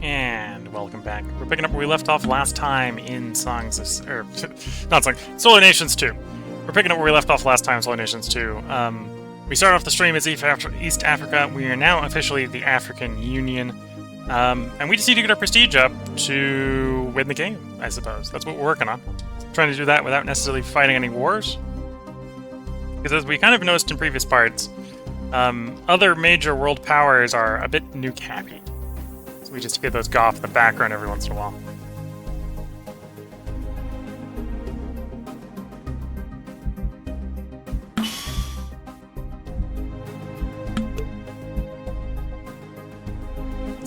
And welcome back. We're picking up where we left off last time in Songs of... not Songs... Solar Nations 2. We're picking up where we left off last time in Solar Nations 2. We started off the stream as East Africa. We are now officially the African Union. And we just need to get our prestige up to win the game, I suppose. That's what we're working on. Trying to do that without necessarily fighting any wars. Because as we kind of noticed in previous parts, other major world powers are a bit nuke-happy. So we just get those go off in the background every once in a while.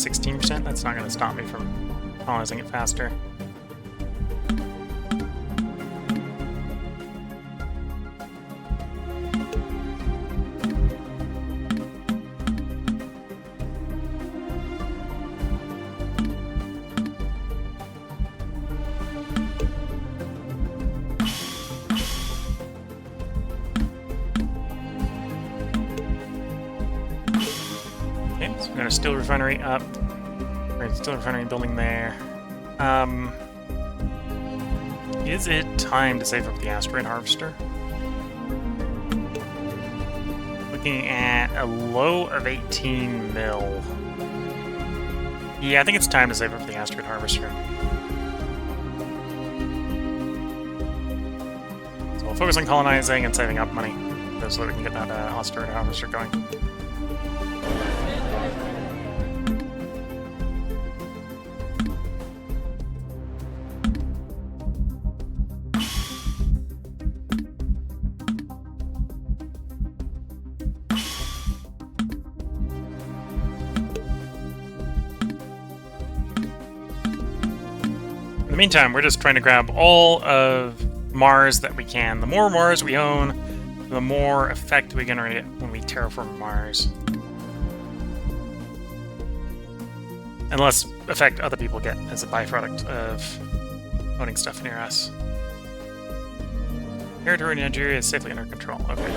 %? That's not going to stop me from colonizing it faster. So we got a steel refinery up. Right, steel refinery building there. Is it time to save up the asteroid harvester? Looking at a low of 18 mil. Yeah, I think it's time to save up the asteroid harvester. So we'll focus on colonizing and saving up money so that we can get that asteroid harvester going. In the meantime, we're just trying to grab all of Mars that we can. The more Mars we own, the more effect we generate when we terraform Mars. And less effect other people get as a byproduct of owning stuff near us. Territory in Nigeria is safely under control. Okay.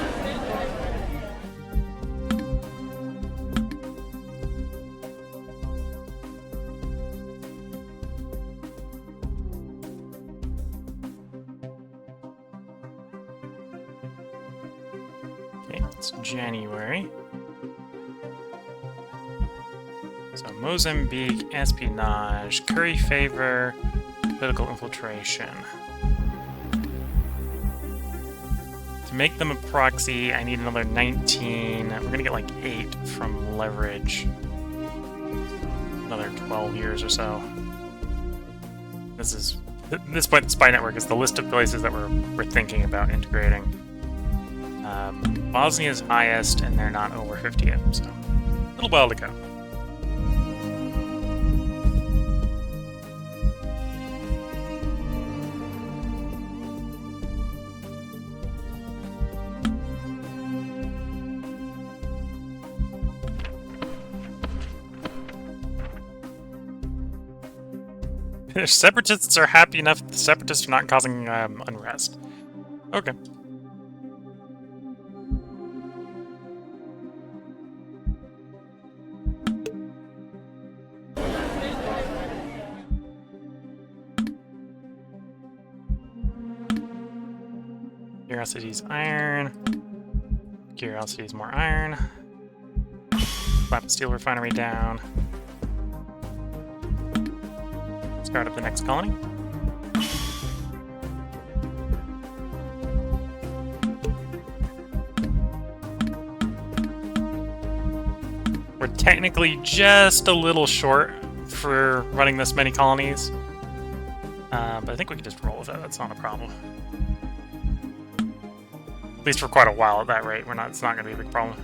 It's January. So Mozambique, espionage, curry favor, political infiltration. To make them a proxy, I need another 19. We're gonna get like 8 from leverage. Another 12 years or so. This is, at this point, the spy network is the list of places that we're thinking about integrating. Bosnia is highest, and they're not over 50 yet, so a little while to go. If separatists are happy enough, the separatists are not causing unrest. Okay. Curiosity's iron. Curiosity's more iron. Slap the steel refinery down. Start up the next colony. We're technically just a little short for running this many colonies. But I think we can just roll with it. That's not a problem. At least for quite a while at that rate. It's not going to be a big problem.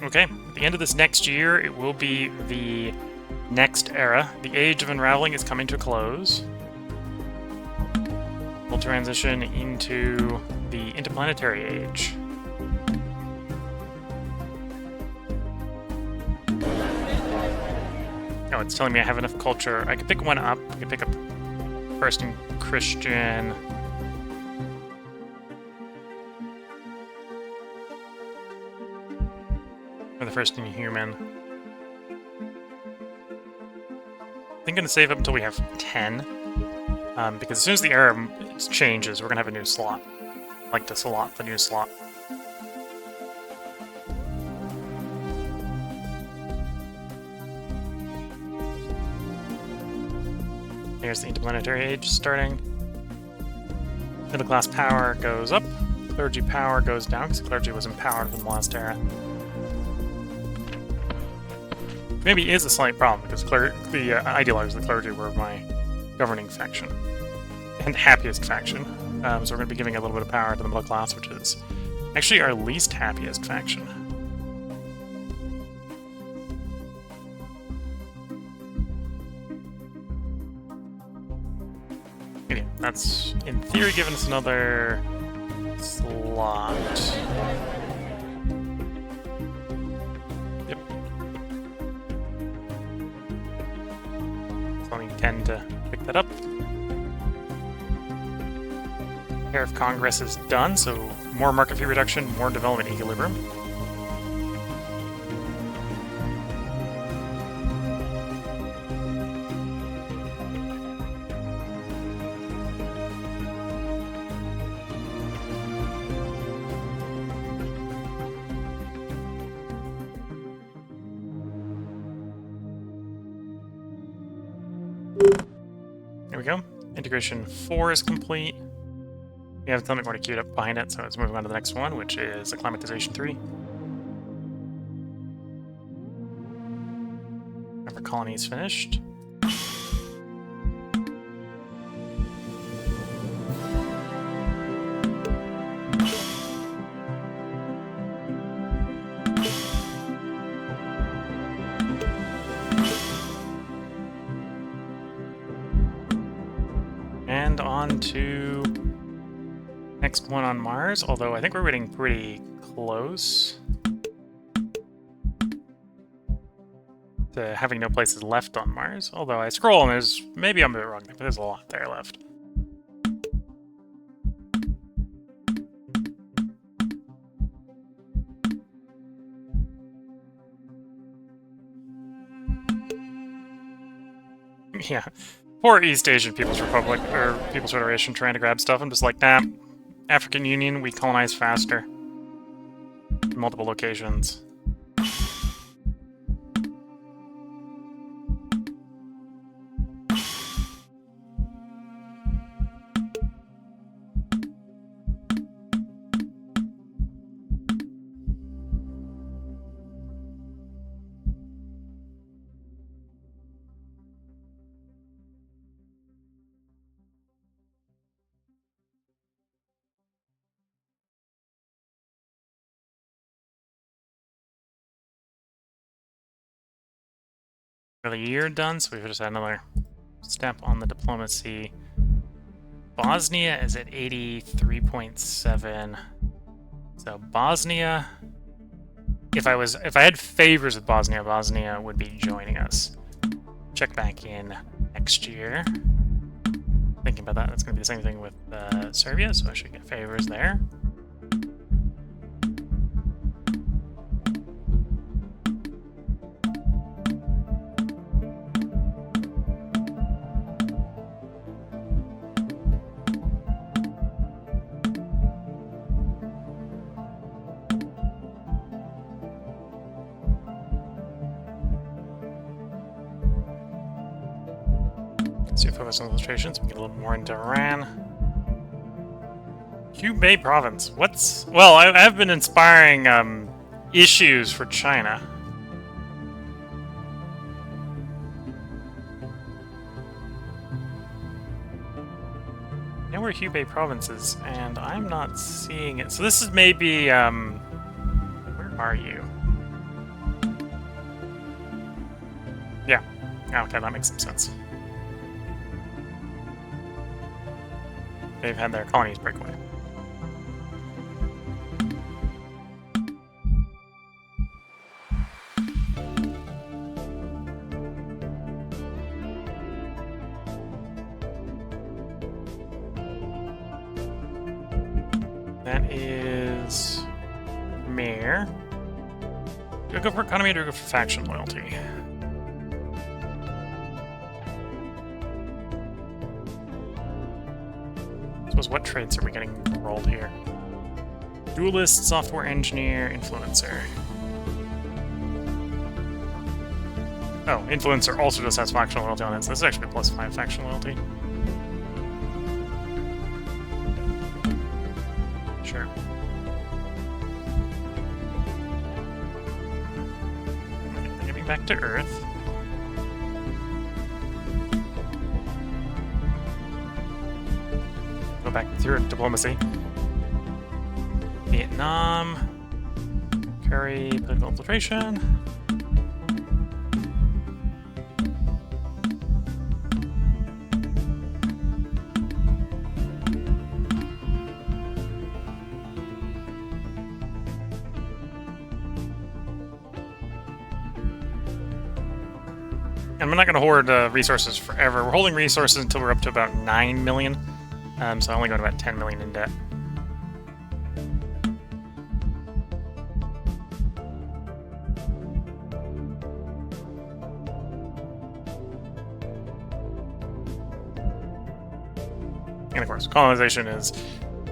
Okay, at the end of this next year, it will be the next era. The Age of Unraveling is coming to a close. We'll transition into the Interplanetary Age. Oh, it's telling me I have enough culture. I could pick one up. I could pick up First and Christian. We're the first Inhuman. I think I'm going to save up until we have 10. Because as soon as the era changes, we're going to have a new slot. I like to slot the new slot. Here's the interplanetary age starting. Middle class power goes up. Clergy power goes down, because clergy was empowered in the last era. Maybe is a slight problem, because the idealized the clergy were my governing faction. And happiest faction. So we're going to be giving a little bit of power to the middle class, which is actually our least happiest faction. Okay, that's, in theory, giving us another slot. Yep. So only 10 to pick that up. Tariff Congress is done, so more market fee reduction, more development equilibrium. There we go. Integration 4 is complete. We have a ton more to queued up behind it, so let's move on to the next one, which is Acclimatization 3. Our colony is finished. And on to next one on Mars, although I think we're getting pretty close to having no places left on Mars. Although I scroll and there's, maybe I'm a bit wrong, but there's a lot there left. Yeah. Poor East Asian People's Republic, or People's Federation trying to grab stuff. I'm just like, nah, African Union, we colonize faster. Multiple locations. Another year done, so we've just had another step on the diplomacy. Bosnia is at 83.7. So Bosnia, if I had favors with Bosnia, Bosnia would be joining us. Check back in next year. Thinking about that, that's going to be the same thing with Serbia, so I should get favors there. So focus on illustrations, we get a little more into Iran. Hubei province. What's... Well, I've been inspiring issues for China. I know where Hubei province is, and I'm not seeing it. So this is maybe... where are you? Yeah. Okay, that makes some sense. They've had their colonies break away. That is Mayor. Do I go for economy or do I go for faction loyalty? I suppose what traits are we getting rolled here? Duelist, software engineer, influencer. Oh, influencer also just has faction loyalty on it, so this is actually +5 faction loyalty. Sure. Getting back to Earth. Go back through diplomacy. Vietnam. Curry, political infiltration. And we're not going to hoard resources forever. We're holding resources until we're up to about 9 million. So I only go to about 10 million in debt. And of course, colonization is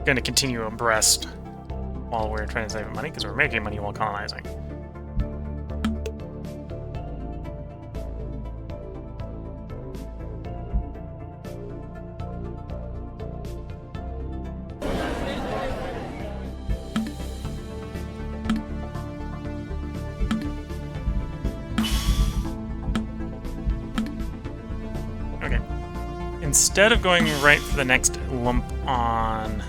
going to continue abreast while we're trying to save money, because we're making money while colonizing. Okay. Instead of going right for the next lump on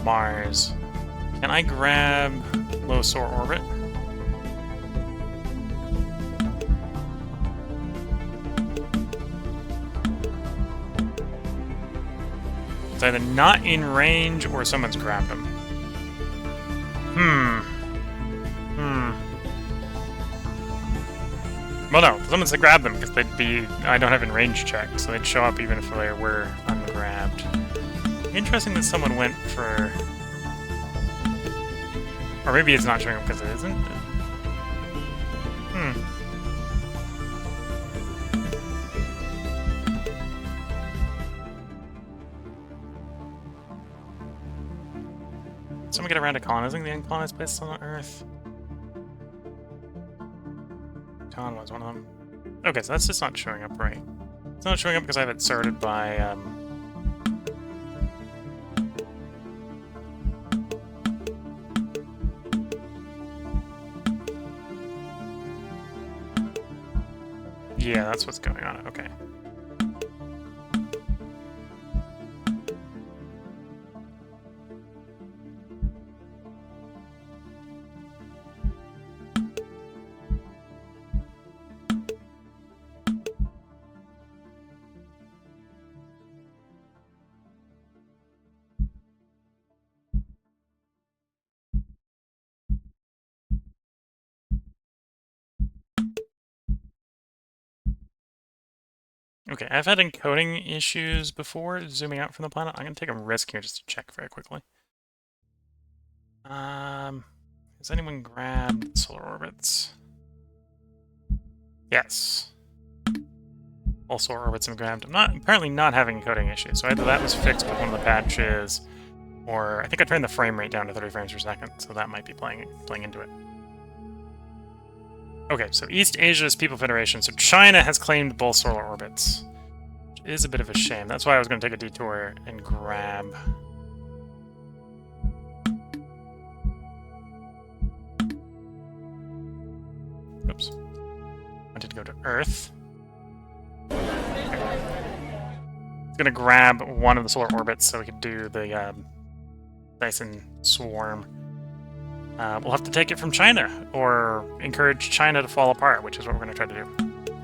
Mars, can I grab low solar orbit? It's either not in range or someone's grabbed him. Well, no, someone's to grab them because they'd be. I don't have in range check, so they'd show up even if they were ungrabbed. Interesting that someone went for. Or maybe it's not showing up because it isn't. Someone get around to colonizing the uncolonized places on Earth? Khan was one of them. Okay, so that's just not showing up right. It's not showing up because I have it sorted by, Yeah, that's what's going on. Okay. Okay, I've had encoding issues before zooming out from the planet. I'm going to take a risk here just to check very quickly. Has anyone grabbed solar orbits? Yes. All solar orbits have grabbed. I'm apparently not having encoding issues, so either that was fixed with one of the patches, or I think I turned the frame rate down to 30 frames per second, so that might be playing into it. Okay, so East Asia's People Federation. So China has claimed both solar orbits, which is a bit of a shame. That's why I was going to take a detour and grab. Oops. Wanted to go to Earth. Okay. It's going to grab one of the solar orbits so we could do the Dyson Swarm. We'll have to take it from China, or encourage China to fall apart, which is what we're going to try to do.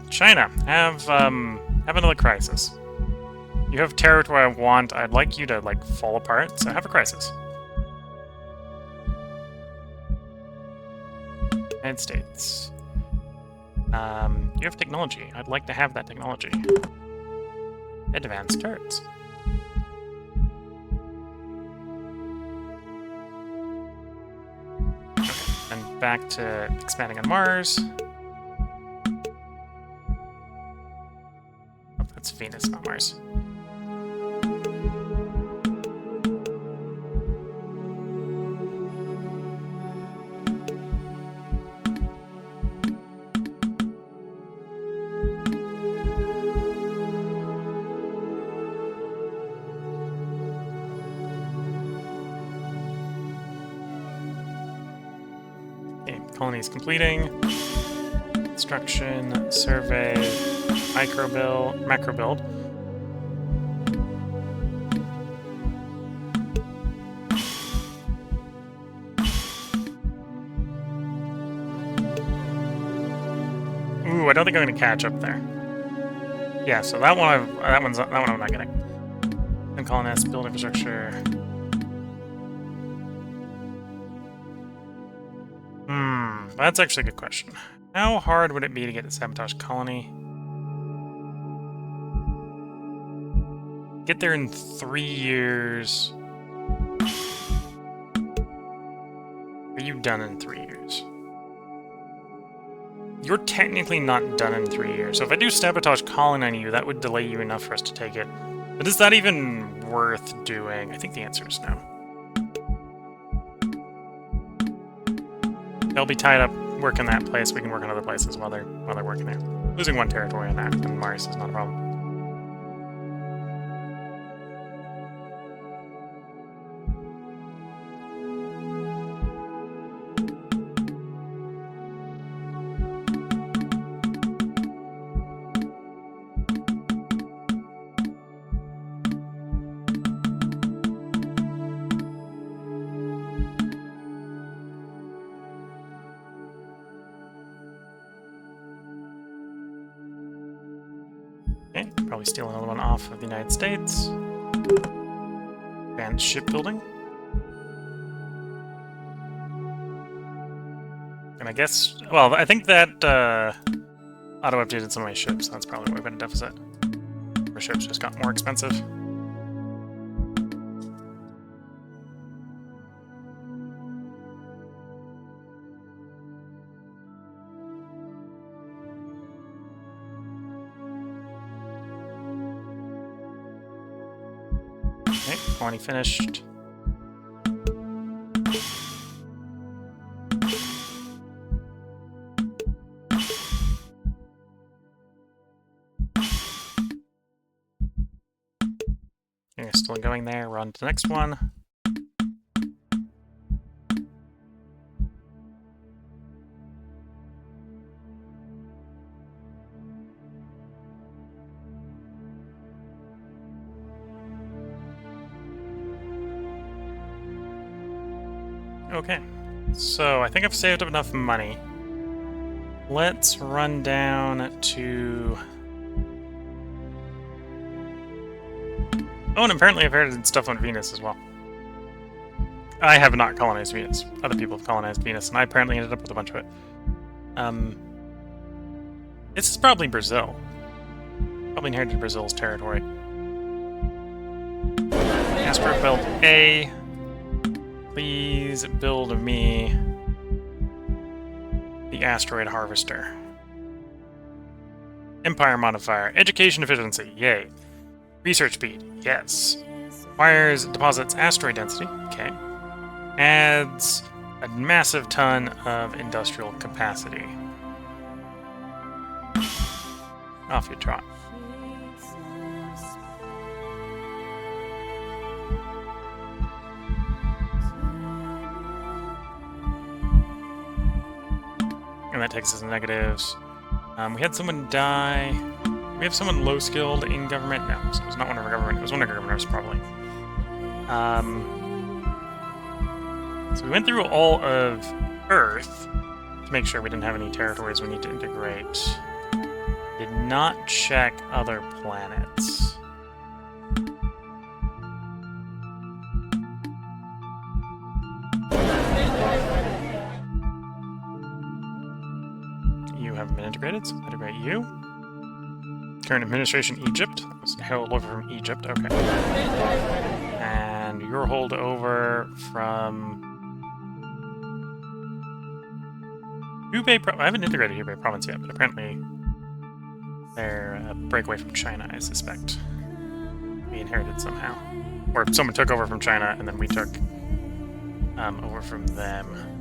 China, have another crisis. You have territory I want. I'd like you to, like, fall apart, so have a crisis. United States. You have technology. I'd like to have that technology. Advanced turrets. And back to expanding on Mars. Oh, that's Venus, not Mars. Colonies completing. Construction, survey, macro build. Ooh, I don't think I'm gonna catch up there. Yeah, so that one I'm not getting. And colonists, build infrastructure. That's actually a good question. How hard would it be to get a sabotage colony? Get there in 3 years. Are you done in 3 years? You're technically not done in 3 years. So if I do sabotage colony on you, that would delay you enough for us to take it. But is that even worth doing? I think the answer is no. They'll be tied up working that place. We can work on other places while they're working there. Losing 1 territory on that, and Mars is not a problem. Okay, probably steal another one off of the United States. Advanced shipbuilding. And I guess, well, I think that auto-updated some of my ships. That's probably why we've been in deficit. Our ships just got more expensive. Okay, colony finished. You're still going there. We're on to the next one. Okay, so I think I've saved up enough money. Let's run down to... Oh, and apparently I've heard stuff on Venus as well. I have not colonized Venus. Other people have colonized Venus, and I apparently ended up with a bunch of it. This is probably Brazil. Probably inherited Brazil's territory. Astro build A. Please build me the asteroid harvester. Empire modifier. Education efficiency. Yay. Research speed. Yes. Acquires deposits asteroid density. Okay. Adds a massive ton of industrial capacity. Off you trot. And that takes us to negatives. We had someone die. We have someone low-skilled in government? No, so it was not one of our government. It was one of our governors, probably. So we went through all of Earth to make sure we didn't have any territories we need to integrate. Did not check other planets. You haven't been integrated, so integrate you. Current administration, Egypt. That was held over from Egypt, okay. And your holdover from... I haven't integrated Hubei province yet, but apparently they're a breakaway from China, I suspect. We inherited somehow. Or someone took over from China, and then we took over from them.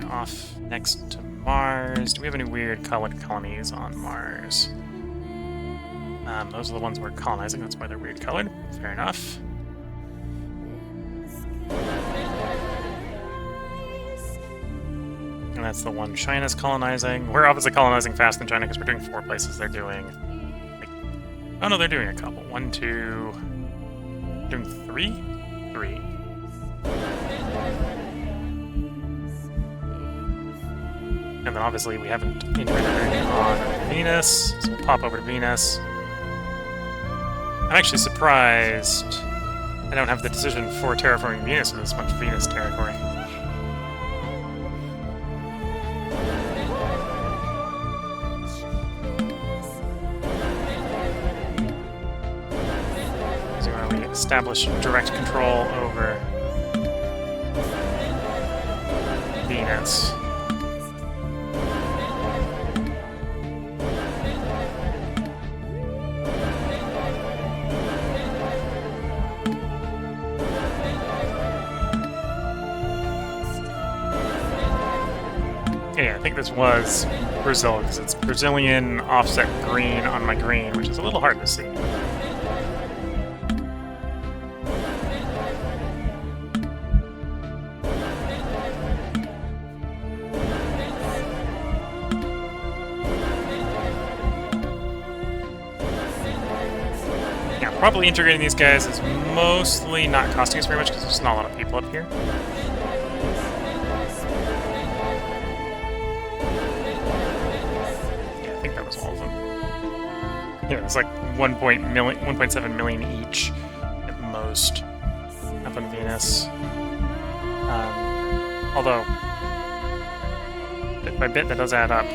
Off next to Mars. Do we have any weird colored colonies on Mars? Those are the ones we're colonizing, that's why they're weird colored. Fair enough. And that's the one China's colonizing. We're obviously colonizing faster than China because we're doing 4 places. They're doing... oh no, they're doing a couple. 1, 2... doing 3? 3. And then obviously we haven't integrated on Venus, so we'll pop over to Venus. I'm actually surprised I don't have the decision for terraforming Venus with this much Venus territory. So we establish direct control over Venus. Yeah, I think this was Brazil, because it's Brazilian offset green on my green, which is a little hard to see. Yeah, probably integrating these guys is mostly not costing us very much, because there's not a lot of people up here. Yeah, it's like 1.7 million each at most up on Venus. Although, bit by bit, that does add up.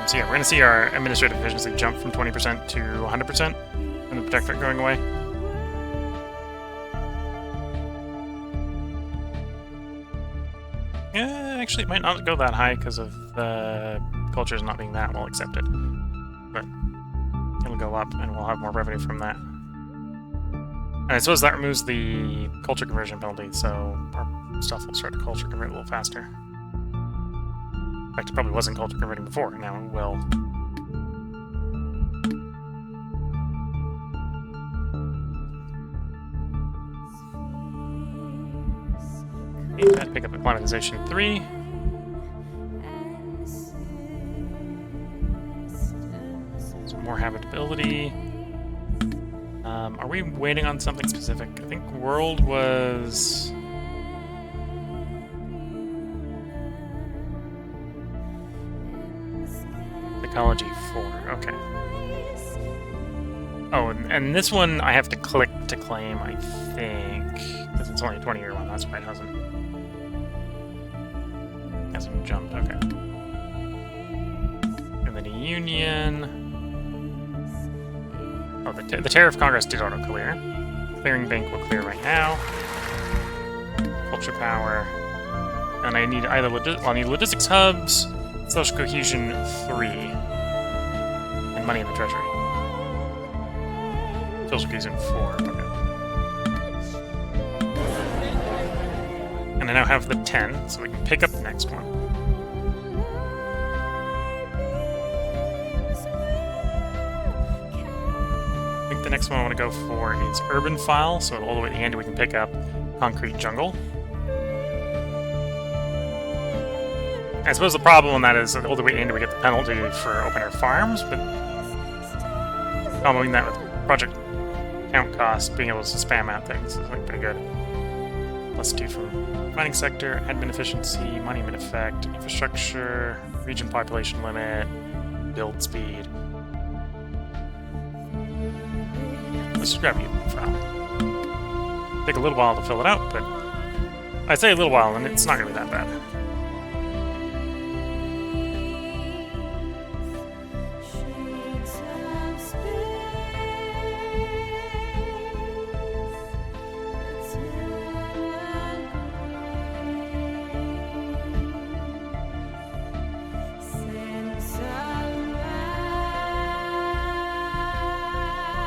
So yeah, we're going to see our administrative efficiency jump from 20% to 100%, and the protectorate going away. Actually, it might not go that high because of the cultures not being that well accepted. But it'll go up, and we'll have more revenue from that. And I suppose that removes the culture conversion penalty, so our stuff will start to culture convert a little faster. In fact, it probably wasn't culture converting before, and now it will. Okay, pick up acclimatization 3. More habitability. Are we waiting on something specific? I think world was... ecology 4, okay. Oh, and this one I have to click to claim, I think, because it's only a 20-year one, that's why it hasn't jumped, okay. And then a union... Oh, the Tariff Congress did auto-clear. Clearing Bank will clear right now. Culture Power. And I need either I need Logistics Hubs, Social Cohesion 3, and Money in the Treasury. Social Cohesion 4, okay. And I now have the 10, so we can pick up the next one. The next one I want to go for is Urban File, so all the way at the end we can pick up Concrete Jungle. I suppose the problem on that is that all the way at the end we get the penalty for open-air farms, but comboing that with project count cost, being able to spam out things is like pretty good. +2 from mining sector, admin efficiency, monument effect, infrastructure, region population limit, build speed. Let's just grab you file. Take a little while to fill it out, but I say a little while, and it's not going to be that bad.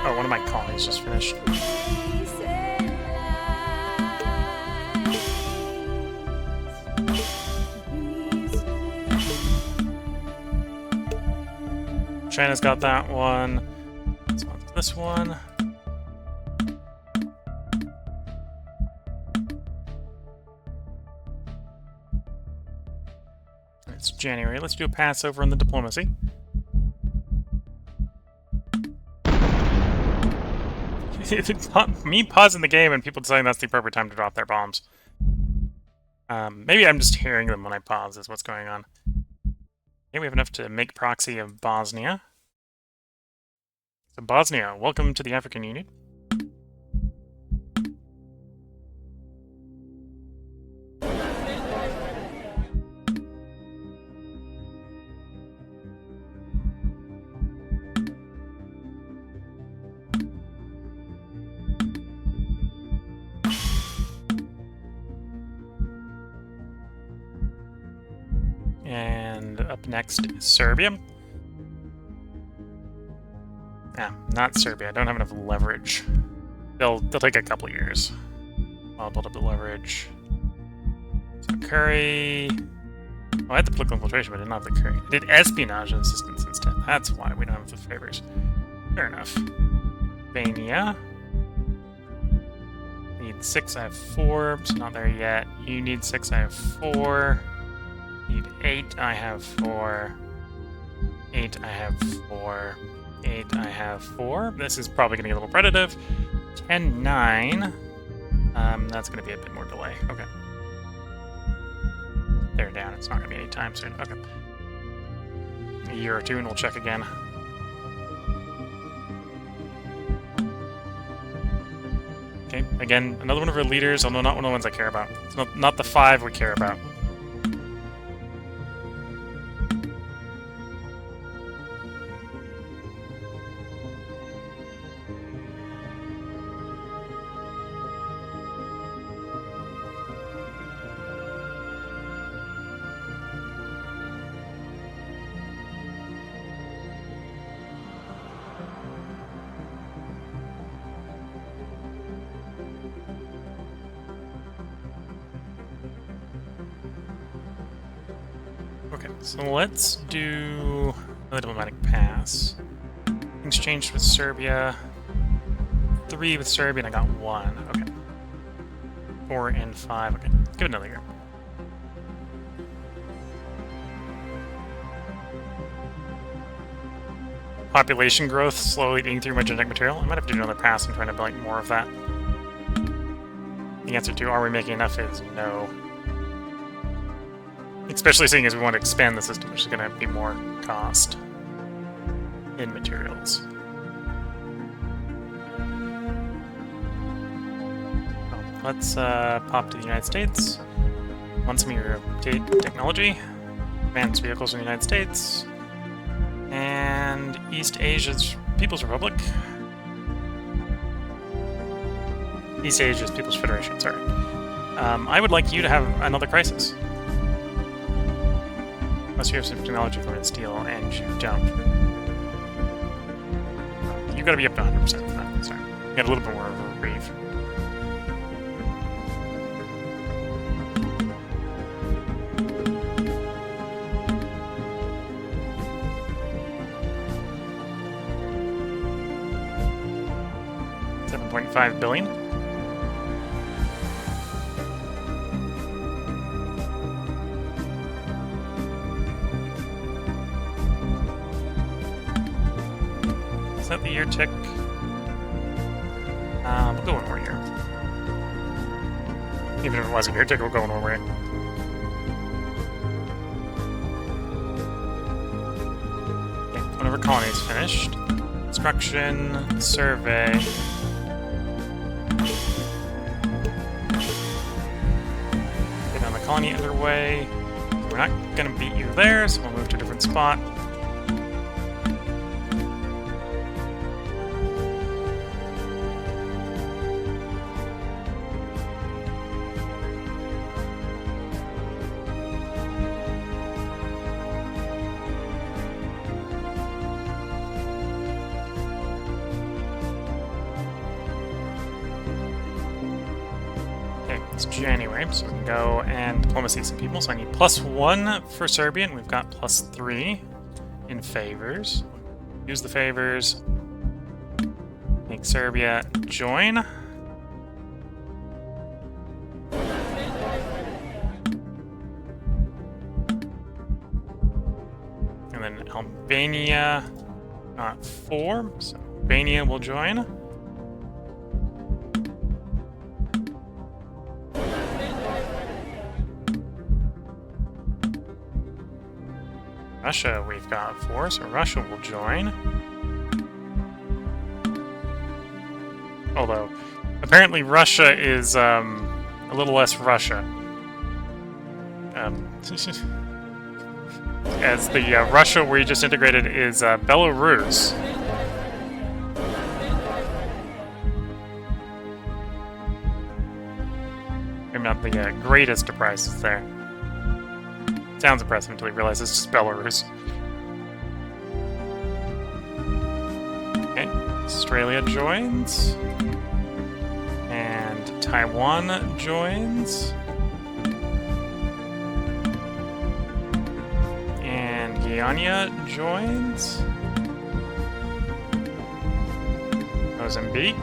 Oh, one of my colonies just finished. China's got that one. Let's go to this one. It's January. Let's do a pass over in the diplomacy. Me pausing the game and people deciding that's the appropriate time to drop their bombs. Maybe I'm just hearing them when I pause is what's going on. Okay, we have enough to make proxy of Bosnia. So Bosnia, welcome to the African Union. And up next is Serbia. Ah, not Serbia. I don't have enough leverage. They'll take a couple years. I'll build up the leverage. So curry. Oh, I had the political infiltration, but I did not have the curry. I did espionage and assistance instead. That's why we don't have the favors. Fair enough. Albania. Need 6, I have 4. So not there yet. You need 6, I have 4. Need 8, I have 4. 8, I have 4. 8, I have 4. This is probably going to get a little repetitive. 10, 9. That's going to be a bit more delay. Okay. They're down. It's not going to be any time soon. Okay. A year or two and we'll check again. Okay, again, another one of our leaders, although not one of the ones I care about. It's not the 5 we care about. Okay, so let's do another diplomatic pass. Things changed with Serbia. 3 with Serbia, and I got 1. Okay. 4 and 5. Okay, give it another year. Population growth slowly eating through my genetic material. I might have to do another pass and try to build more of that. The answer to are we making enough is no. Especially seeing as we want to expand the system, which is going to be more cost in materials. So let's pop to the United States. Want some of your technology. Advanced vehicles in the United States. And East Asia's People's Republic. East Asia's People's Federation, sorry. I would like you to have another crisis. Unless you have some technology for steel, and you don't. You've got to be up to 100% for that. Sorry. You got a little bit more of a reprieve. $7.5 billion. Is that the year tick? We'll go one more year. Even if it wasn't a year tick, we'll go one more year. Okay, one of our colonies finished. Construction, survey. Get on the colony underway. We're not going to beat you there, so we'll move to a different spot. It's January, so we can go and diplomacy some people. So I need +1 for Serbia, and we've got +3 in favors. Use the favors. Make Serbia join. And then Albania got 4, so Albania will join. Russia, we've got 4, so Russia will join. Although, apparently Russia is a little less Russia. As the Russia we just integrated is Belarus. Maybe not the greatest of prices there. Sounds impressive until you realize it's just Belarus. Okay, Australia joins. And Taiwan joins. And Guyana joins. Mozambique.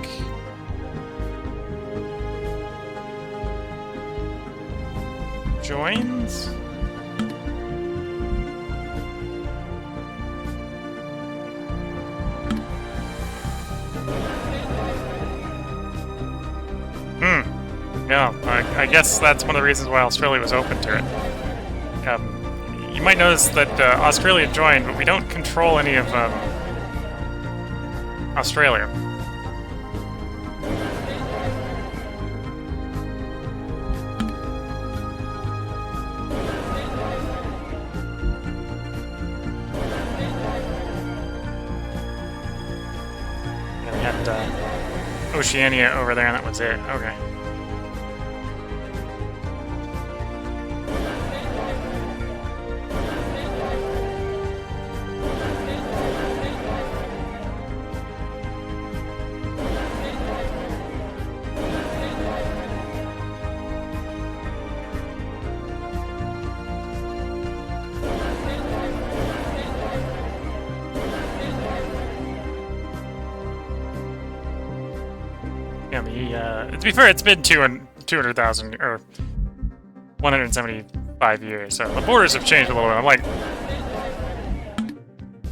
Joins. Yeah, I guess that's one of the reasons why Australia was open to it. You might notice that Australia joined, but we don't control any of Australia. Yeah, we had Oceania over there, and that was it. Okay. To be fair, it's been 200,000 or 175 years, so the borders have changed a little bit. I'm like,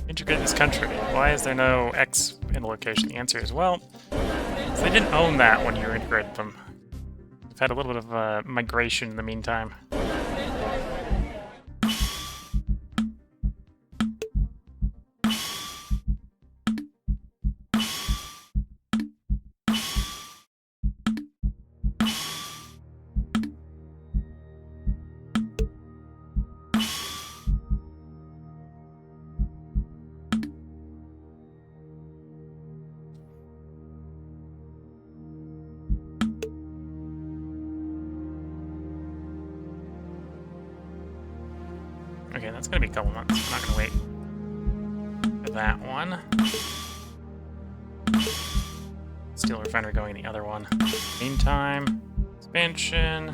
integrate this country. Why is there no X in the location? The answer is, well, they didn't own that when you integrated them. We've had a little bit of migration in the meantime. Okay, that's gonna be a couple months. I'm not gonna wait for that one. Steel refinery going in the other one. Meantime, expansion.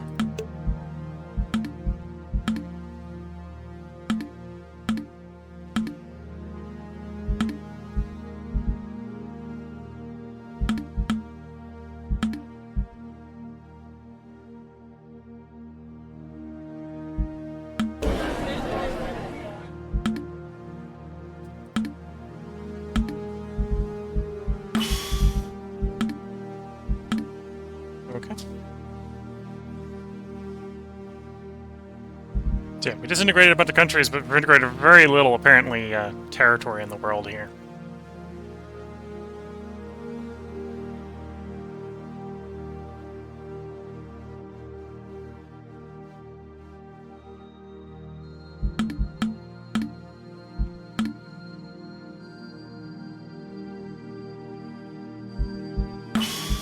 Okay. So yeah, we disintegrated a bunch of countries, but we integrated very little, apparently, territory in the world here.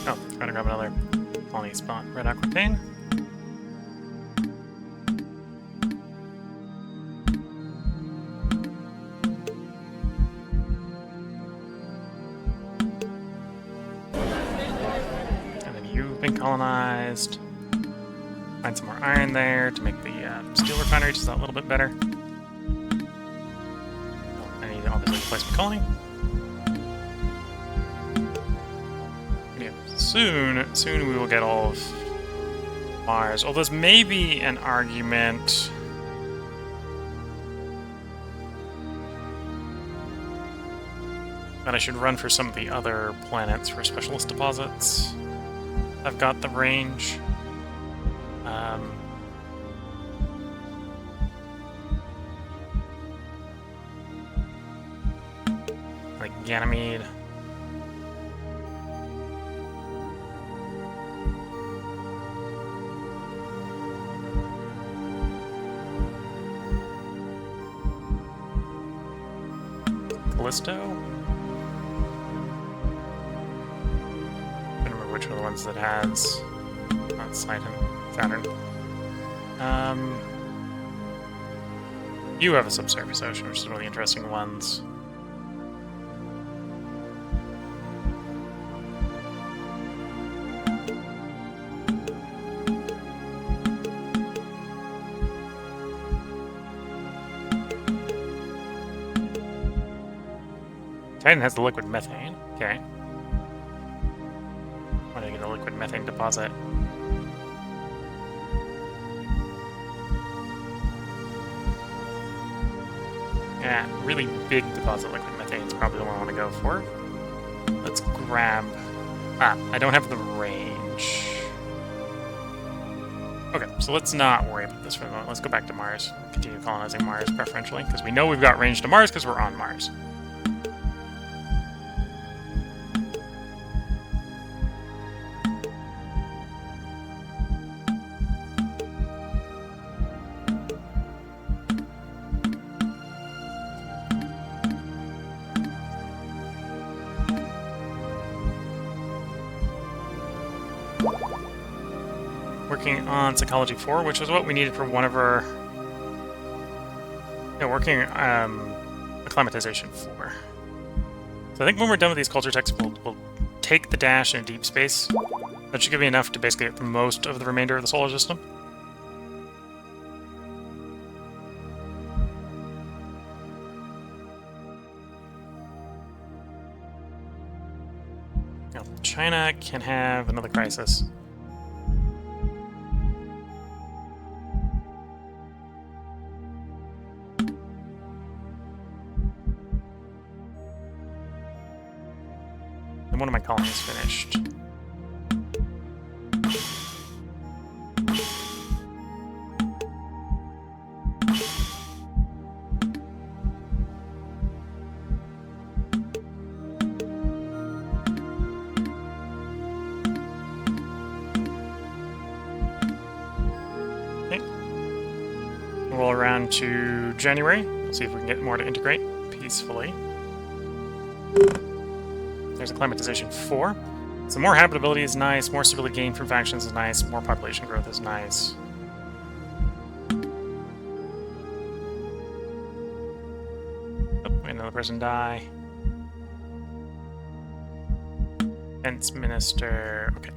Oh, trying to grab another colony spot. Red Aquitaine. And then you've been colonized. Find some more iron there to make the steel refinery just a little bit better. I need to obviously replace my colony. Yeah, soon we will get all of Mars. Although there's maybe an argument that I should run for some of the other planets for specialist deposits. I've got the range. Like Ganymede. Callisto? I don't remember which one of the ones that has... Not Saturn. You have a subsurface ocean, which is one of the interesting ones. Titan has the liquid methane. Okay. Why do I get a liquid methane deposit? Yeah, really big deposit liquid methane is probably the one I want to go for. Let's grab... I don't have the range. Okay, so let's not worry about this for the moment. Let's go back to Mars. Continue colonizing Mars preferentially, because we know we've got range to Mars because we're on Mars. Working on Psychology 4, which is what we needed for one of our... Yeah, working Acclimatization 4. So I think when we're done with these culture texts, we'll take the dash in deep space. That should give me enough to basically get through most of the remainder of the solar system. Now, China can have another crisis. One of my colonies finished. Okay. Roll around to January. We'll see if we can get more to integrate peacefully. There's Acclimatization 4. So more habitability is nice, more stability gained from factions is nice, more population growth is nice. Oh, another person die. Defense Minister... Okay.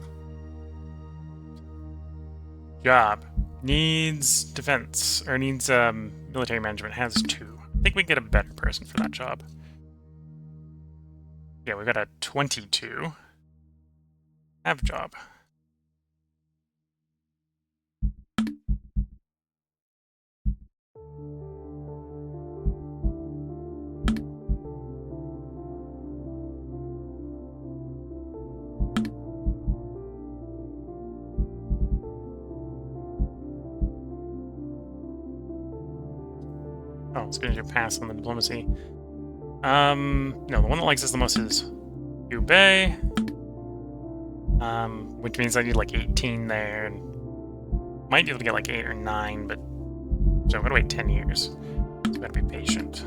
Job. Needs defense, or needs military management, has 2. I think we can get a better person for that job. Yeah, we've got a 22. Have job. Oh, it's going to pass on the diplomacy. No, the one that likes us the most is Hubei. Which means I need like 18 there, and might be able to get like 8 or 9, but so I'm gonna wait 10 years. So I gotta be patient.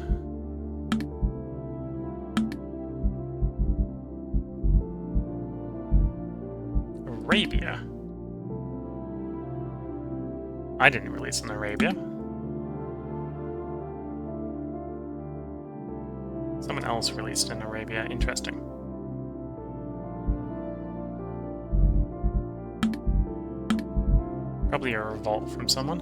Arabia. I didn't release in Arabia. Someone else released in Arabia. Interesting. Probably a revolt from someone.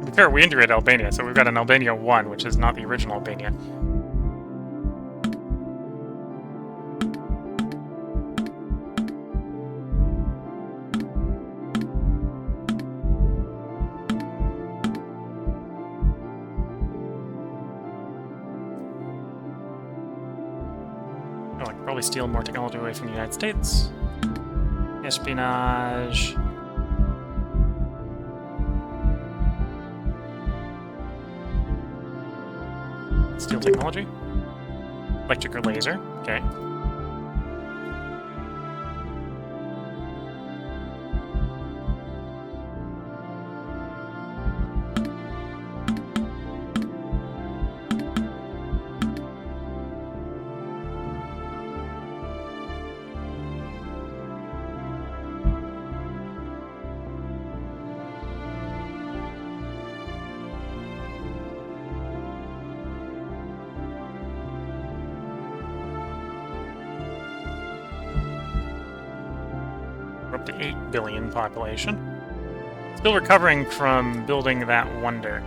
To be fair, we integrated Albania, so we've got an Albania 1, which is not the original Albania. Oh, I could probably steal more technology away from the United States. Espionage. Steal technology. Electric or laser. Okay. We're up to 8 billion population. Still recovering from building that wonder.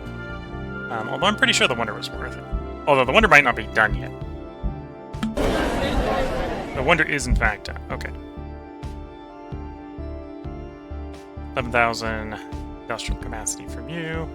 Although I'm pretty sure the wonder was worth it. Although the wonder might not be done yet. The wonder is in fact done. Okay. 11,000 industrial capacity from you.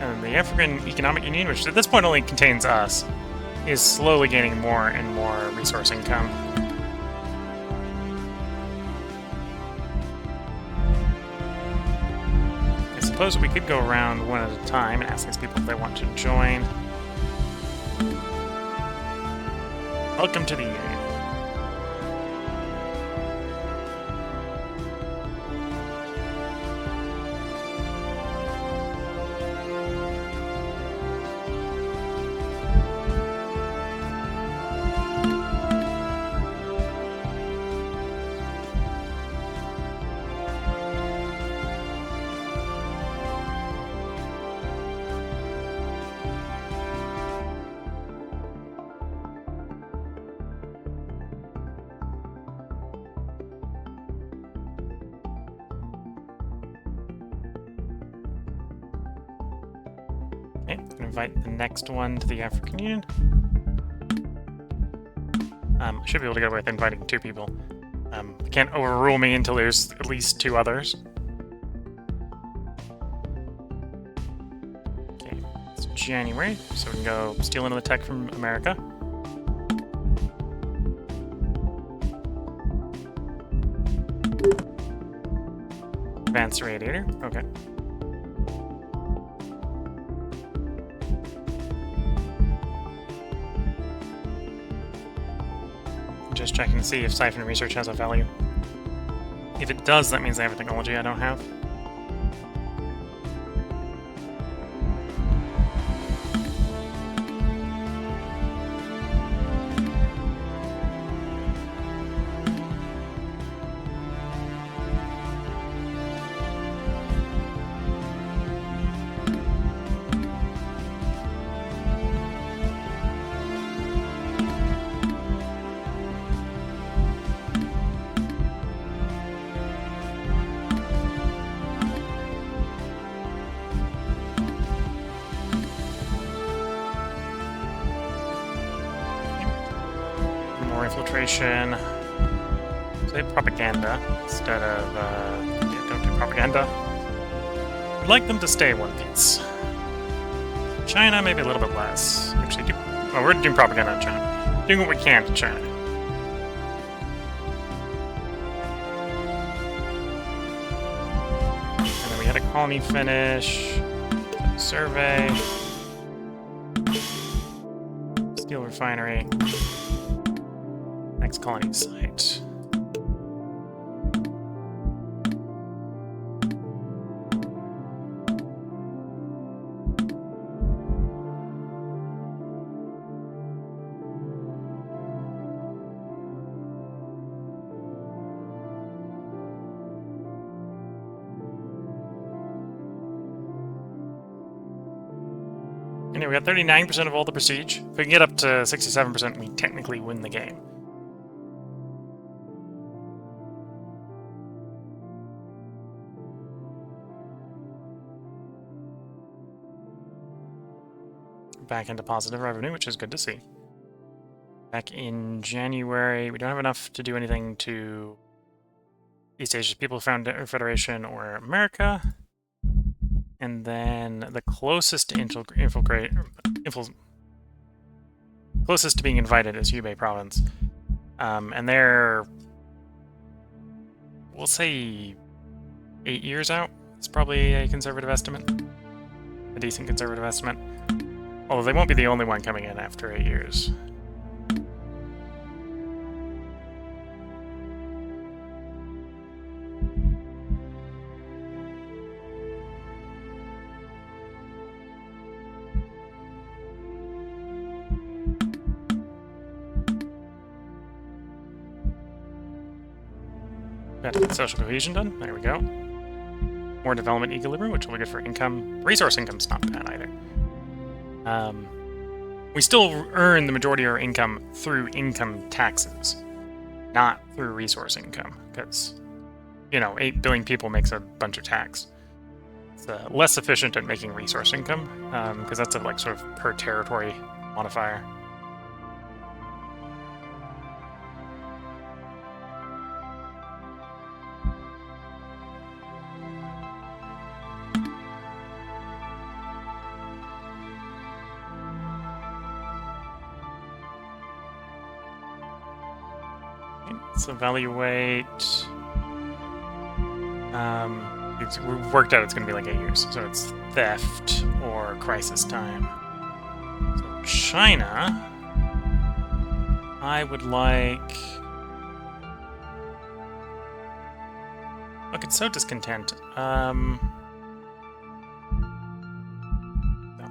And the African Economic Union, which at this point only contains us, is slowly gaining more and more resource income. I suppose we could go around one at a time and ask these people if they want to join. Welcome to the Union. Okay, I'm gonna invite the next one to the African Union. I should be able to get away with inviting 2 people. They can't overrule me until there's at least 2 others. Okay, it's January, so we can go steal another tech from America. Advanced radiator, okay. Just checking to see if Siphon Research has a value. If it does, that means they have a technology I don't have. More infiltration. Say propaganda instead of yeah, don't do propaganda. I'd like them to stay one piece. China, maybe a little bit less. Actually, well, we're doing propaganda in China. Doing what we can to China. And then we had a colony finish. Survey. Steel refinery. Next colony site. we got 39% of all the prestige. If we can get up to 67%, we technically win the game. Back into positive revenue, which is good to see. Back in January, we don't have enough to do anything to East Asia's People Federation or America. And then the closest to closest to being invited is Hubei province. And they're, we'll say 8 years out. It's probably a conservative estimate. A decent conservative estimate. Although they won't be the only one coming in after 8 years. Got to get social cohesion done. There we go. More development equilibrium, which will be good for income. Resource income's not bad either. We still earn the majority of our income through income taxes, not through resource income, because, you know, 8 billion people makes a bunch of tax. It's less efficient at making resource income, because that's a like sort of per territory modifier. Let's evaluate. We've worked out it's going to be like 8 years, so it's theft or crisis time. So China, I would like. Look, it's so discontent. No,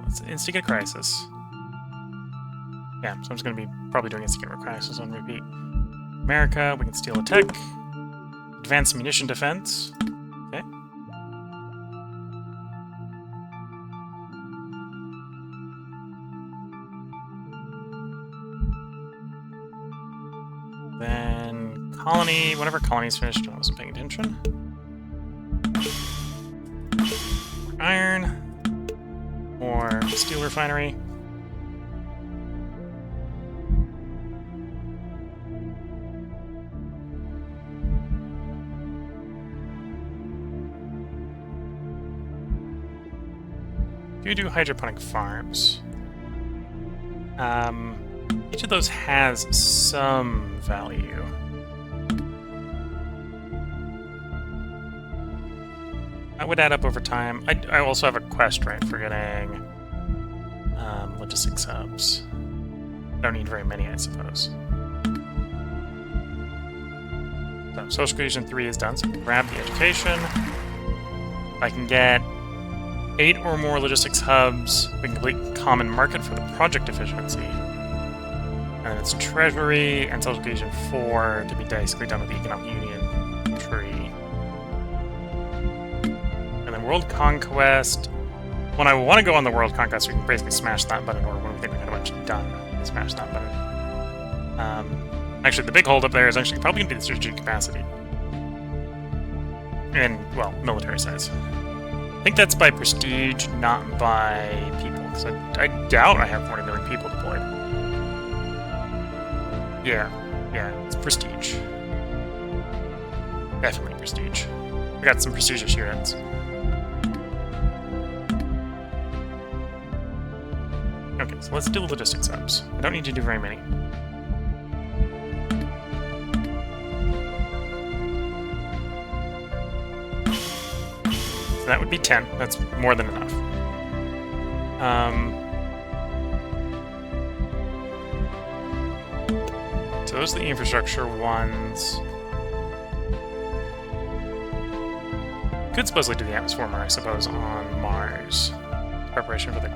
let's instigate a crisis. Yeah, so I'm just going to be probably doing instigate a crisis on repeat. America, we can steal a tech. Advanced munition defense. Okay. Then colony, whenever colony's finished, I wasn't paying attention. Iron. More steel refinery. You do hydroponic farms. Each of those has some value. That would add up over time. I also have a quest, right, for getting logistics hubs. Don't need very many, I suppose. So, Social Cohesion 3 is done, so grab the education. If I can get 8 or more logistics hubs, we can complete common market for the project efficiency. And it's treasury and social cohesion 4 to be basically done with the economic union tree. And then world conquest. When I want to go on the world conquest, we can basically smash that button, or when we think we got a bunch done, smash that button. Actually, the big holdup there is actually probably going to be the strategic capacity. And, well, military size. I think that's by prestige, not by people, because I doubt I have 40 million people deployed. Yeah, it's prestige. Definitely prestige. I got some prestigious units. Okay, so let's do logistics hubs. I don't need to do very many. So that would be 10. That's more than enough. So those are the infrastructure ones. Could supposedly do the atmosphere, I suppose, on Mars. Preparation for the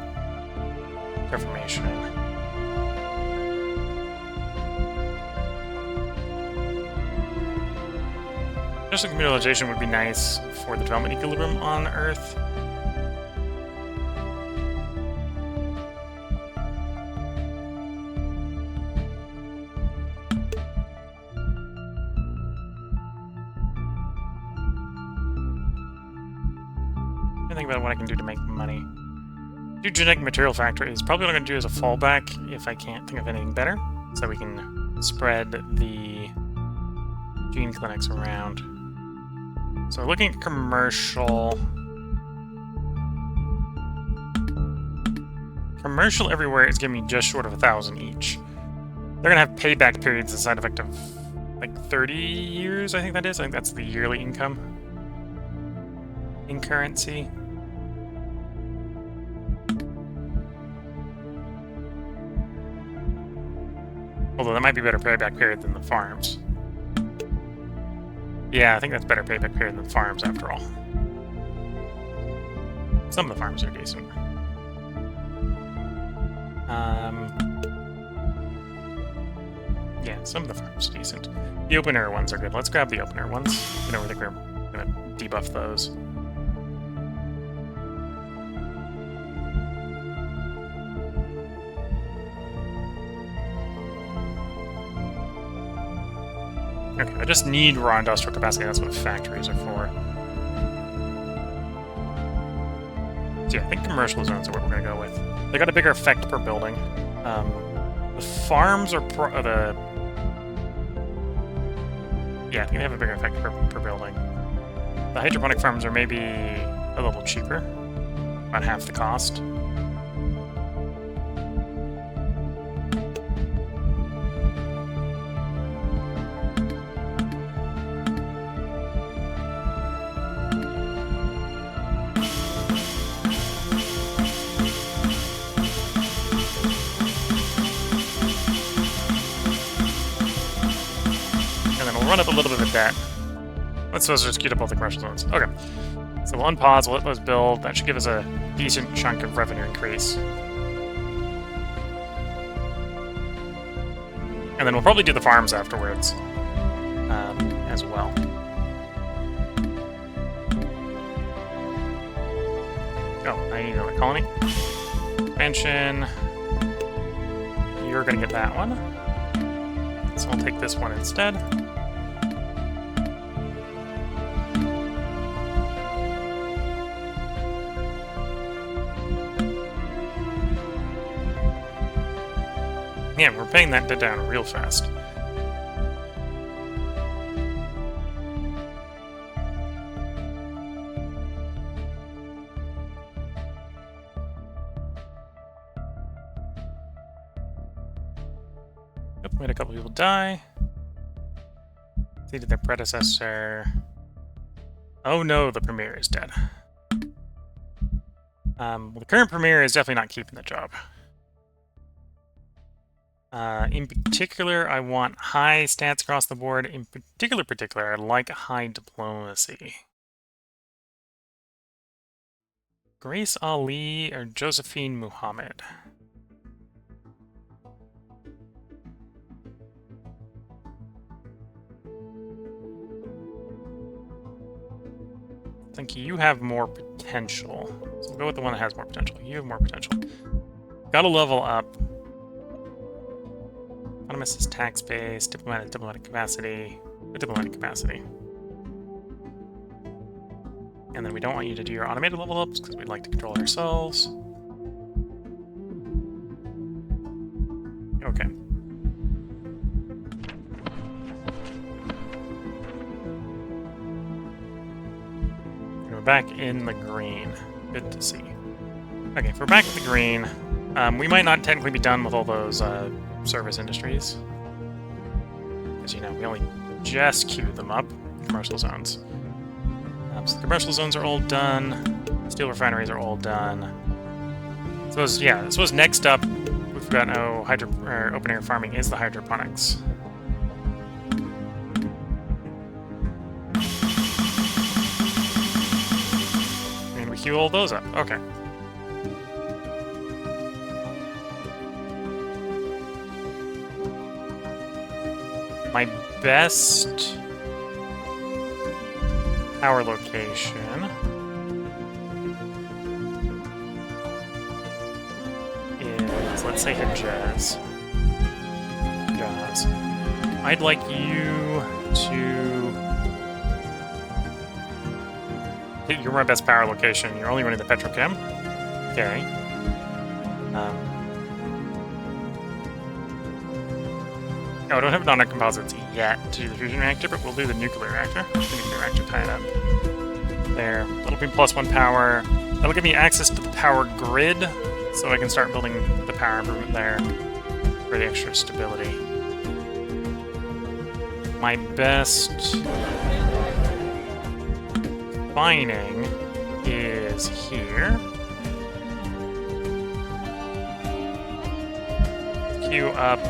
reformation. Just a communalization would be nice for the development equilibrium on Earth. think about what I can do to make money. Do genetic material factories. Probably what I'm going to do as a fallback if I can't think of anything better. So we can spread the gene clinics around. So we're looking at commercial. Commercial everywhere is giving me just short of 1,000 each. They're going to have payback periods, a side effect of like 30 years, I think that is. I think that's the yearly income in currency. Although that might be better payback period than the farms. Yeah, I think that's better payback period than the farms after all. Some of the farms are decent. Yeah, some of the farms are decent. The open air ones are good. Let's grab the open air ones. I don't think we're gonna debuff those. Okay, I just need raw industrial capacity. That's what factories are for. So yeah, I think commercial zones are what we're going to go with. They got a bigger effect per building. The farms are yeah, I think they have a bigger effect per building. The hydroponic farms are maybe a little cheaper, about half the cost. Run up a little bit of debt. Let's just queue up all the commercial zones. Okay. So we'll unpause, we'll let those build. That should give us a decent chunk of revenue increase. And then we'll probably do the farms afterwards as well. Oh, I need another colony. Expansion. You're going to get that one. So I'll take this one instead. Yeah, we're paying that debt down real fast. Yep, we had a couple people die. Defeated their predecessor. Oh no, the premier is dead. Well, the current premier is definitely not keeping the job. In particular, I want high stats across the board. In particular, I like high diplomacy. Grace Ali or Josephine Muhammad? I think you have more potential. So we'll go with the one that has more potential. You have more potential. Gotta level up. Autonomous is tax-based, diplomatic capacity, diplomatic capacity. And then we don't want you to do your automated level ups because we'd like to control it ourselves. Okay. We're back in the green. Good to see. Okay, if we're back in the green, we might not technically be done with all those service industries. Because, you know, we only just queued them up. Commercial zones. So the commercial zones are all done. Steel refineries are all done. I suppose next up, we've got open air farming is the hydroponics. And we queue all those up. Okay. My best power location is, let's say, Hejaz. I'd like you to You're my best power location. You're only running the petrochem. Okay. No, I don't have non-composites yet to do the fusion reactor, but we'll do the nuclear reactor. The nuclear reactor tied up. There. That'll be +1 power. That'll give me access to the power grid, so I can start building the power improvement there for the extra stability. My best mining is here. Queue up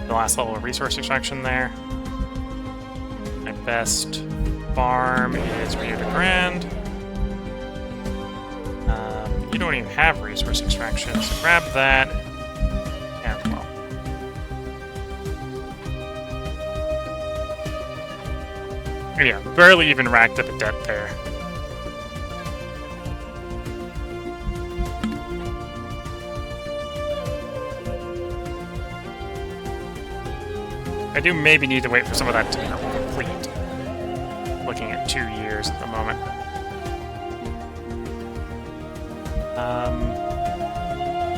the last level of resource extraction there. My best farm is Rio de Grande. You don't even have resource extraction, so grab that as well. Yeah, barely even racked up a debt there. I do maybe need to wait for some of that to be complete. Looking at 2 years at the moment.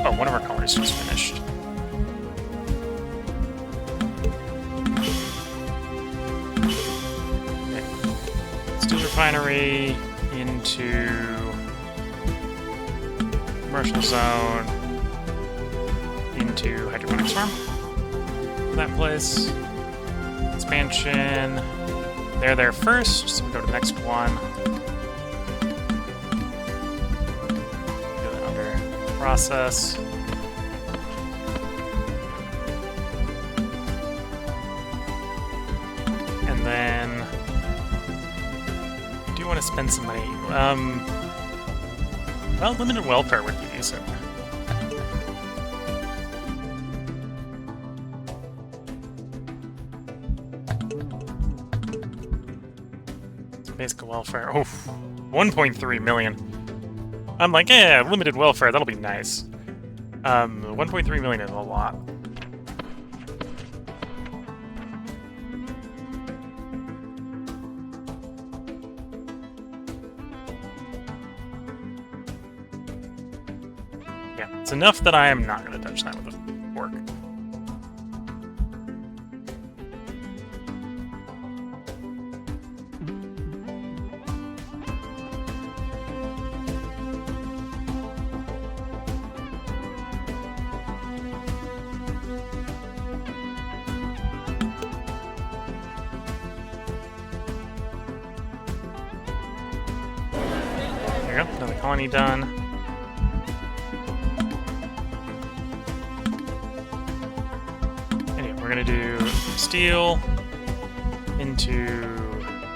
Oh, one of our colonies just finished. Okay. Steel refinery into commercial zone into hydroponics farm. That place. Expansion. They're there first, so we go to the next one. Do that under process. And then I do want to spend some money. Well, limited welfare would be decent. Basic welfare. Oh, 1.3 million. I'm like, yeah, limited welfare, that'll be nice. 1.3 million is a lot. Yeah, it's enough that I am not going to touch that with a fork. Another colony done. Anyway, we're gonna do steel into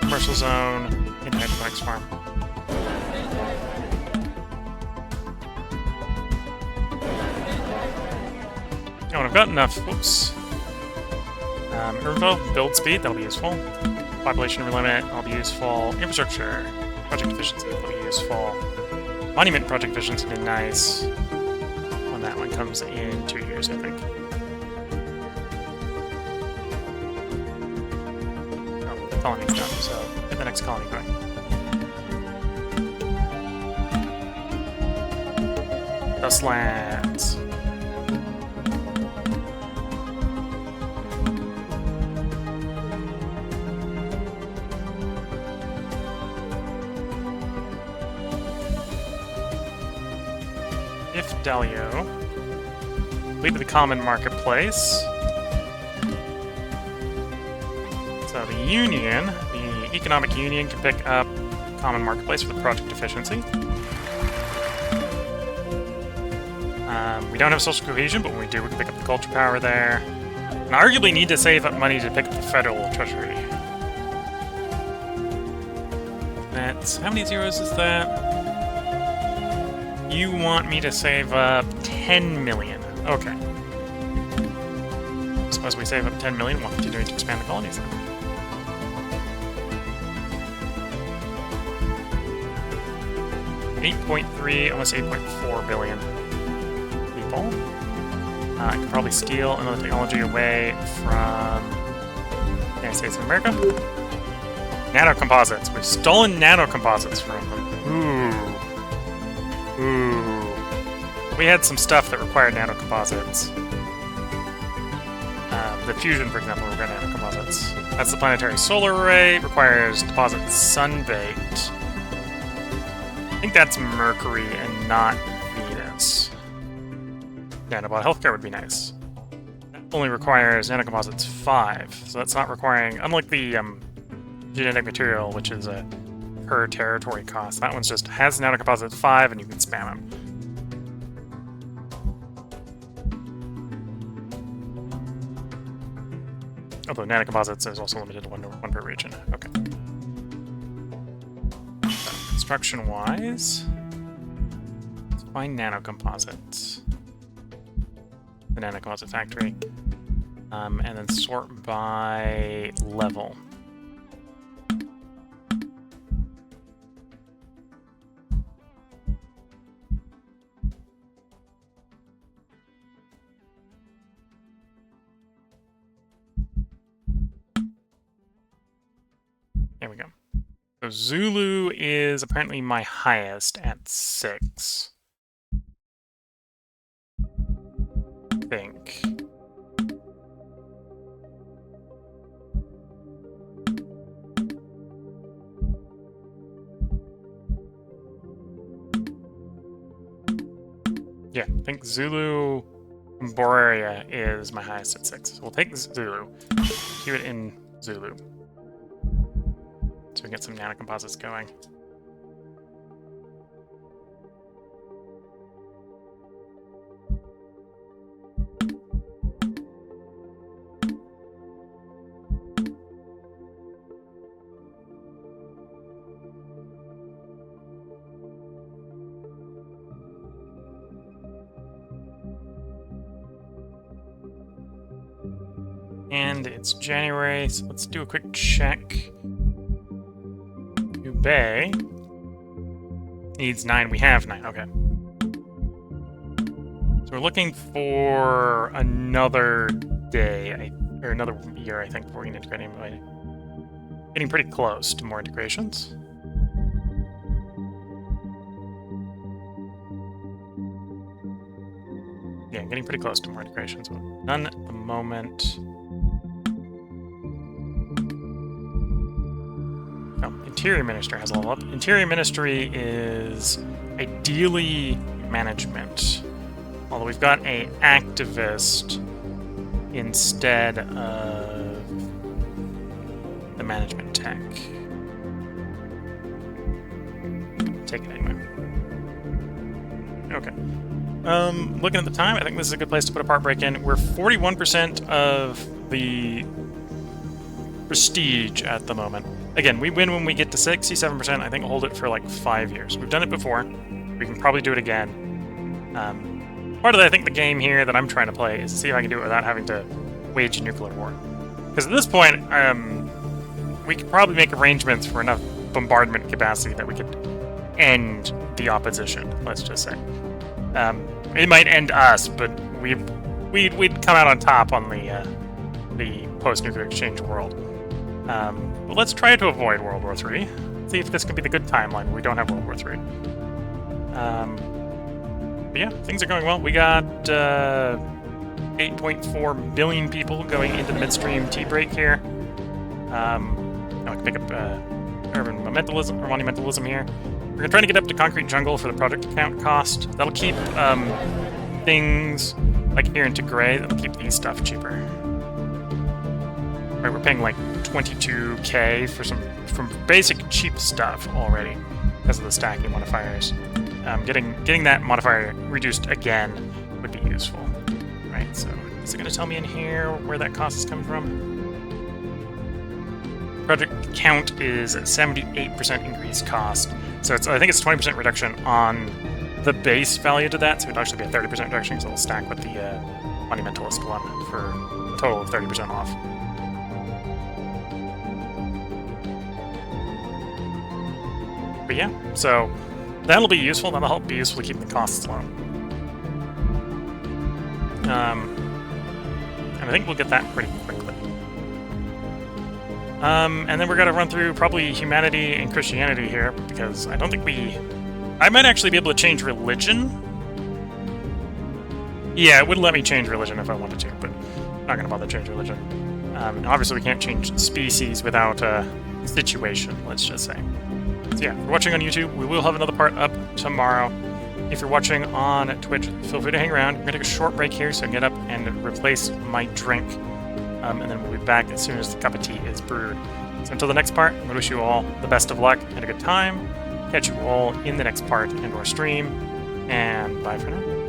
commercial zone into hydroponics farm. Oh, and I've got enough. Whoops. Info, build speed, that'll be useful. Population limit, that'll be useful. Infrastructure. Project efficiency will be useful. Monument project efficiency would be nice when that one comes in 2 years, I think. Oh, the colony's done, so get the next colony going. Dust lands. Dalio. Lead to the common marketplace. So the union, the economic union, can pick up common marketplace for the project efficiency. We don't have social cohesion, but when we do, we can pick up the culture power there. And arguably need to save up money to pick up the federal treasury. That's... how many zeros is that? You want me to save up 10 million. Okay. Suppose we save up 10 million while continuing to expand the colonies then. $8.3, almost 8.4 billion people. I could probably steal another technology away from the United States of America. Nanocomposites. We've stolen nanocomposites from them. Ooh. We had some stuff that required nanocomposites. The fusion, for example, required nanocomposites. That's the planetary solar array. Requires deposit sunbait. I think that's Mercury and not Venus. Nanobot healthcare would be nice. That only requires nanocomposites 5, so that's not requiring, unlike the genetic material, which is a per territory cost. That one's just has nanocomposites 5 and you can spam them. Although nanocomposites is also limited to one per region. Okay. Construction-wise, let's find nanocomposites. The nanocomposite factory. And then sort by level. There we go. So Zulu is apparently my highest at 6. I think. Yeah, I think Zulu Boreria is my highest at 6. So we'll take Zulu. Keep it in Zulu. So we get some nanocomposites going. And it's January, so let's do a quick check. Bay needs 9. We have 9. Okay. So we're looking for another day, or another year, I think, before we can integrate anybody. Getting pretty close to more integrations. Yeah, getting pretty close to more integrations. None at the moment. Interior Minister has a level up. Interior Ministry is ideally management. Although we've got an activist instead of the management tech. Take it anyway. Okay. Looking at the time, I think this is a good place to put a part break in. We're 41% of the prestige at the moment. Again, we win when we get to 67%. I think we'll hold it for like 5 years. We've done it before. We can probably do it again. Part of, I think, the game here that I'm trying to play is to see if I can do it without having to wage a nuclear war. Because at this point, we could probably make arrangements for enough bombardment capacity that we could end the opposition, let's just say. It might end us, but we'd come out on top on the post-nuclear exchange world. But let's try to avoid World War III. See if this could be the good timeline where we don't have World War III. But yeah, things are going well. We got 8.4 billion people going into the midstream tea break here. I can pick up urban monumentalism here. We're trying to get up to concrete jungle for the project account cost. That'll keep things like here into gray. That'll keep these stuff cheaper. Right, we're paying like 22k for some basic cheap stuff already because of the stacking modifiers. Getting that modifier reduced again would be useful. Right, so is it going to tell me in here where that cost is coming from? Project count is 78% increased cost. So I think it's 20% reduction on the base value to that, so it'd actually be a 30% reduction because it'll stack with the Monumentalist one for a total of 30% off. But yeah, so that'll be useful. That'll help be useful to keep the costs low. And I think we'll get that pretty quickly. And then we're gonna run through probably humanity and Christianity here, because I don't think we... I might actually be able to change religion. Yeah, it would let me change religion if I wanted to, but I'm not gonna bother change religion. Obviously we can't change species without a situation, let's just say. So yeah, if you're watching on YouTube, we will have another part up tomorrow. If you're watching on Twitch, feel free to hang around. I'm going to take a short break here, so I can get up and replace my drink. And then we'll be back as soon as the cup of tea is brewed. So until the next part, I'm going to wish you all the best of luck and a good time. Catch you all in the next part and/or stream. And bye for now.